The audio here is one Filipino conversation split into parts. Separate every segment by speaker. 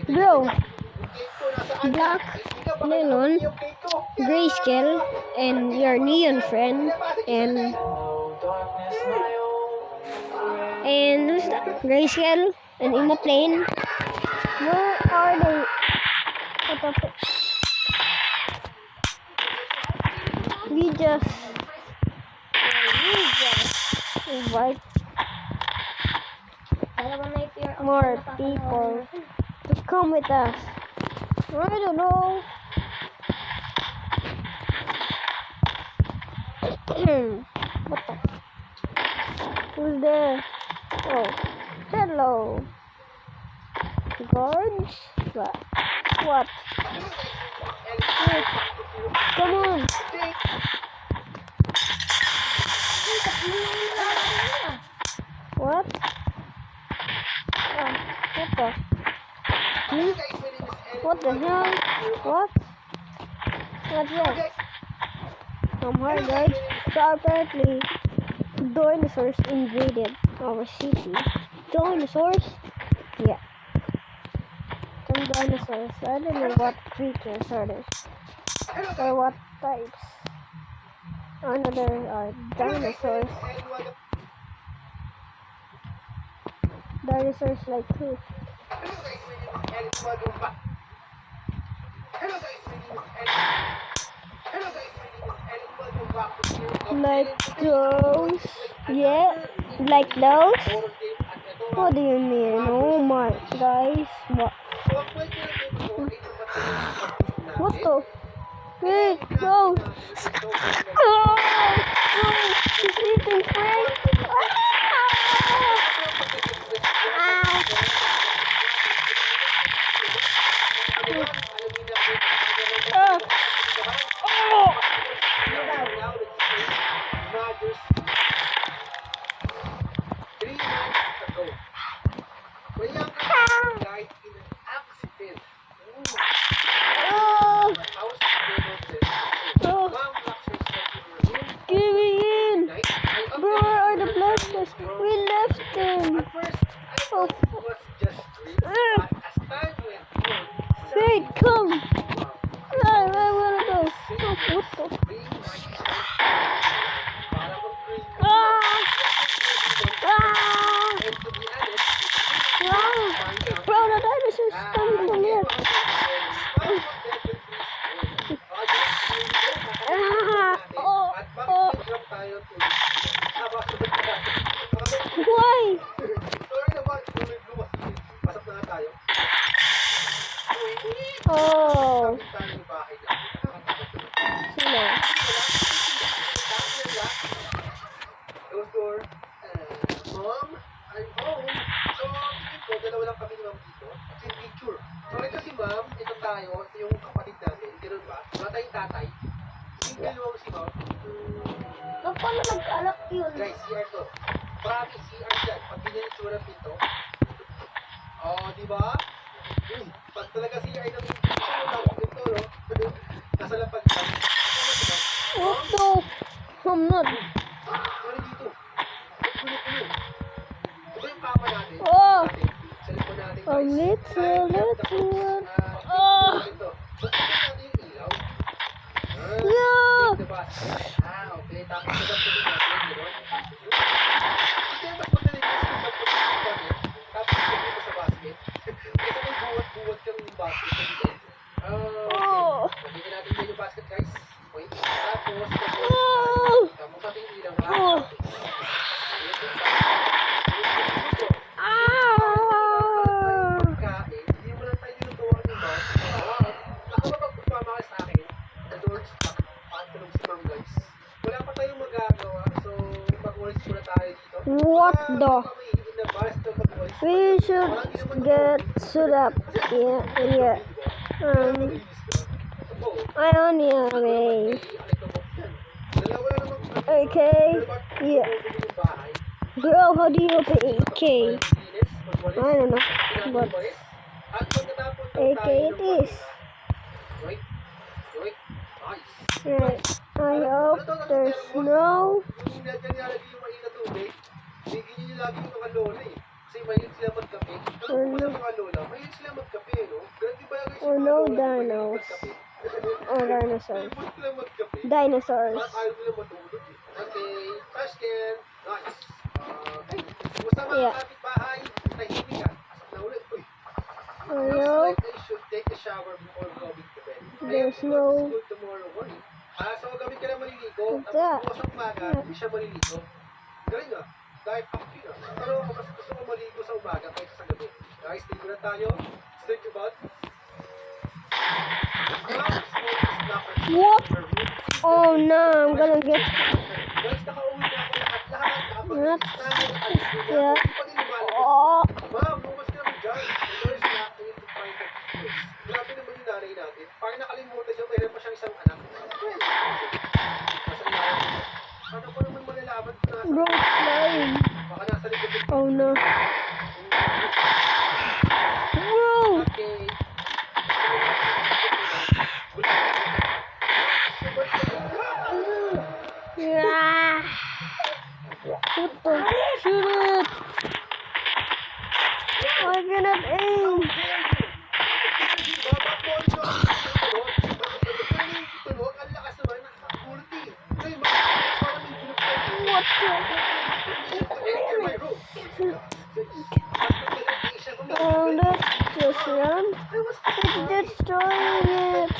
Speaker 1: Bro, Black, Lennon, Grayscale, and your neon friend, and who's that? Grayscale and Emoplane. Where are they? What the fuck? We just invite more people to come with us. I don't know. What the? Who's there? Oh, hello. Guards? What? Wait, come on. What? Oh, what the? What the hell? What? What's that? Hi guys. So apparently, dinosaurs invaded our city. Dinosaurs? Yeah. Some dinosaurs. I don't know what creatures are these. Or what types. Another are dinosaurs. Dinosaurs like who? Like those? Yeah, like those? What do you mean? Oh my, guys, what? What the? Hey, no! Oh, no! He's eating Frank! We left them. Oh. Wait, come. I wanna go. Oh, what the? Bro, the dinosaurs coming from here. Why? Oh. Sino?
Speaker 2: Mom, I'm home. So, dalawa lang kami ni Ma'am dito. Kasi picture. So, ito si Ma'am, ito tayo, ito yung kapatid natin. Ganun ba? Wala tayong tatay. Single mo si Ma'am.
Speaker 1: Paano nag-alak yun?
Speaker 2: Guys, CR to. Promise, CR dyan. Pag ganyan yung tsura ng pinto. Oh, di ba? Pag talaga CR ng pinto, no? Nasa lapag ka.
Speaker 1: What the? I'm not.
Speaker 2: Sorry dito. Ito yung kama natin.
Speaker 1: Oh!
Speaker 2: Sa likod natin, guys.
Speaker 1: A little one.
Speaker 2: Oh!
Speaker 1: Oh!
Speaker 2: So, ito natin yung ilaw.
Speaker 1: Yeah!
Speaker 2: Diba? Okay. Tapos sa natin, gano'n. Kaya mas magaling kasi kung tapos ilagay mo sa basket. Kasi may buwat-buwat kang basket sa dito.
Speaker 1: Oh!
Speaker 2: Lagyan natin dyan yung basket, guys. Okay. Tapos,
Speaker 1: Oh!
Speaker 2: tapos natin yung ilaw, ha?
Speaker 1: Oh!
Speaker 2: Pagkain, hindi mo lang tayo nilutuan yung mouth. Ako ba pagpapamaka sa akin, the Lord's patulong si Ma'am, guys. Wala pa tayong magagawa, so mag-walis muna tayo dito.
Speaker 1: What the? We should get stood up. Yeah. I only away. Okay. Yeah. Bro, how do you open AK? I don't know. But AK it is. Right. I hope there's no.
Speaker 2: Bigyan nyo lagi yung mga lola eh. Kasi mahilig sila magkape. Alam mo sa mga lola, mahilig sila magkape, no?
Speaker 1: Oh no, dinos. Oh, dinosaurs.
Speaker 2: Ayaw nila magkape.
Speaker 1: Dinosaurs.
Speaker 2: Ayaw nila matulog eh. Okay, trash can. Nice. Okay. Kumusta mga
Speaker 1: Yeah.
Speaker 2: kapitbahay? Tahimik ka. Asap na ulit. Uy.
Speaker 1: Oh
Speaker 2: Looks
Speaker 1: no.
Speaker 2: like I should take a shower before going to bed.
Speaker 1: There's
Speaker 2: I have to go to
Speaker 1: no-
Speaker 2: school tomorrow morning. So gabi ka na maliligo.
Speaker 1: What's
Speaker 2: Tapos
Speaker 1: that?
Speaker 2: bukas ng umaga, hindi siya maliligo. Galing ah. Diet coffee na. Pero mas gusto ko maligo sa umaga kaysa sa gabi. Guys, ligo na tayo. Stretch your butt.
Speaker 1: What? Oh no, I'm gonna get.
Speaker 2: Guys, nakauwi na ako lahat-lahat.
Speaker 1: What?
Speaker 2: Nakapag-inis na.
Speaker 1: Yeah.
Speaker 2: Hindi pa din lumalabas.
Speaker 1: Oh.
Speaker 2: Ma'am, bumas ka naman dyan. There's not, I need to find the kids. Grabe naman yung nanay natin. Parang nakalimutan niya, mayroon pa siyang isang anak. Well, nasa ilalim. Paano ko naman malalaman kung nasa?
Speaker 1: Bro, flying.
Speaker 2: Baka nasa likod ng
Speaker 1: Oh no. Whoa.
Speaker 2: okay.
Speaker 1: Yeah. What the? Shoot it. I cannot aim. What the? Oh, let's just run. It's destroying it.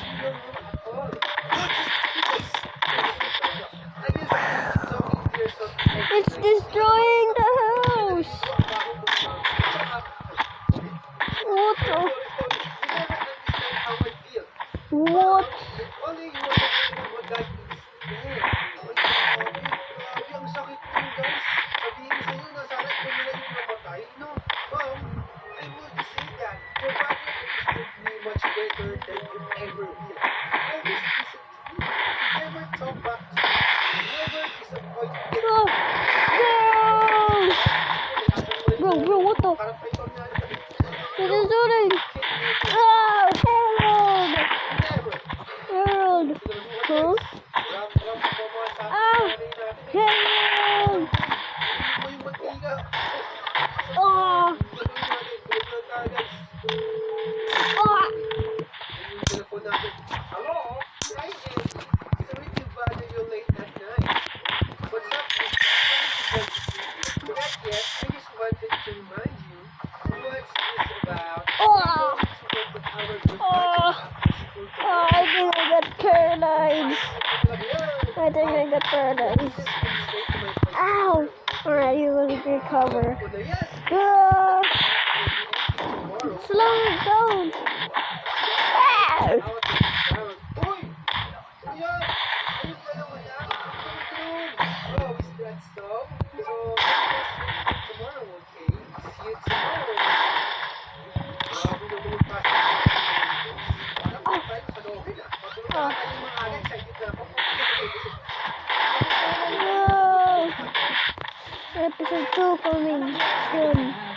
Speaker 1: It's destroying the house. What the? What? Oh, no! Bro, what the? It is doing. Oh, Harold! Harold! Huh? Oh, Harold! Oh! Oh!
Speaker 2: Hello? Hi, Eddie. Sorry to bother you late at night. What's up, Mr. Not yet. I just wanted to remind you what's this about.
Speaker 1: Oh! Oh, I think I got paralyzed. I think I got paralyzed. Ow! Alright, you will recover. Ah! Slow it down. Ow! No! Episode 2 coming soon.